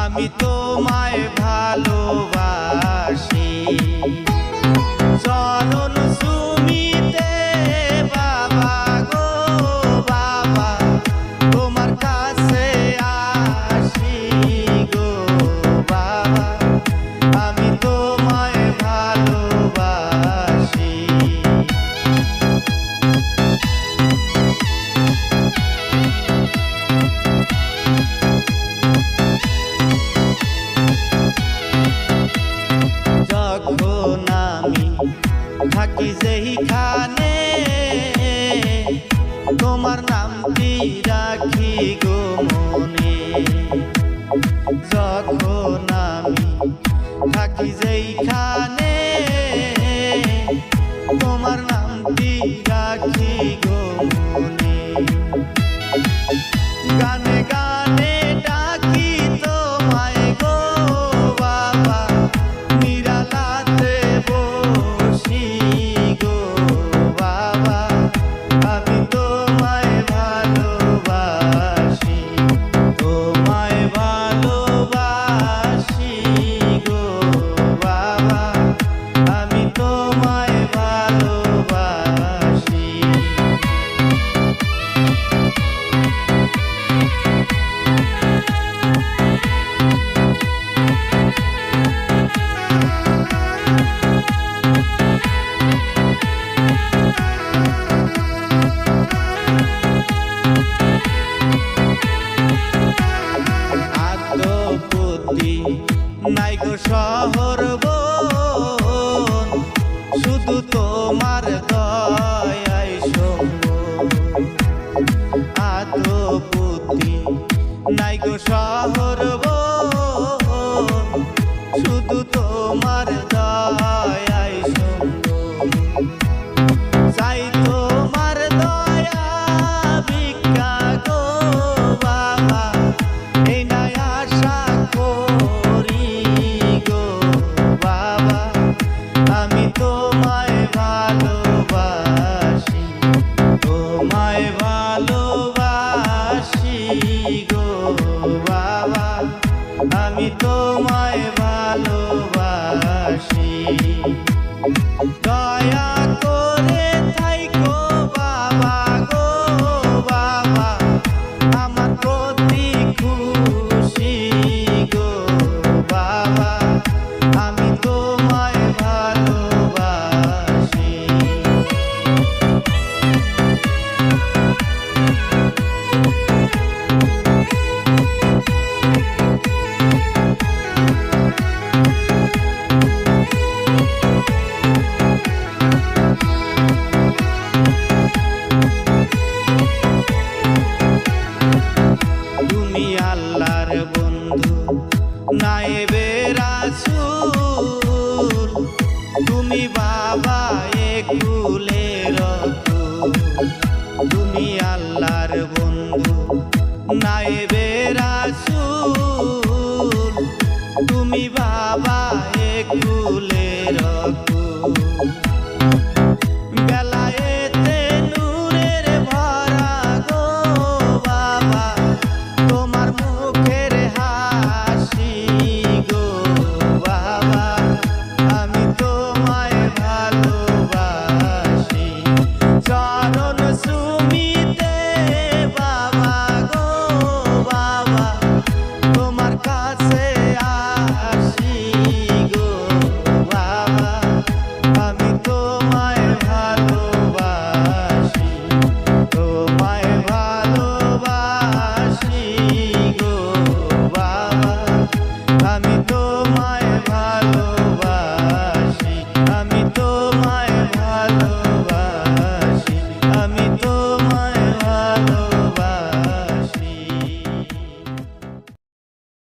আমি তোমায় ভালোবাসি চরণ সুমিতে বাবা গো বাবা তোমার কাছে আসি গো বাবা আমি তোমায় ভালোবাসি থাকি যেইখানে তোমার নামটি রাখি গো মনে যখন আমি থাকি যেইখানে তোমার নামটি রাখি গো মনে গানে গানে ডাকি তোমায় গো বাবা নিরালাতে বসি গো বাবা আমি তোমায় ভালোবাসি তোমায় ভালোবাসি গো বাবা আমি তোমায় ভালোবাসি নাই গো শহর বন শুধু তোমার দয়ায় সম্ভব আতো বুদ্ধি নাই গো শহর বন শুধু তোমার দয়ায় সম্ভব চাই তোমার দয়া ভিক্ষা গো বাবা এই নাই আশা করি গো বাবা আমি তোমায় ভালোবাসি তোমায় ভালোবাসি গো বাবা আমি তোমায় ভালোবাসি দয়া করে থাইকো বাবা গো বাবা আমার প্রতি খুশি গো বাবা আমি তোমায় ভালোবাসি তুমি আল্লাহর বন্ধু নায়েবে রাসূল তুমি বাবা একুলের রসূল তুমি আল্লাহর বন্ধু নায়েবে রাসূল তুমি বাবা একুলের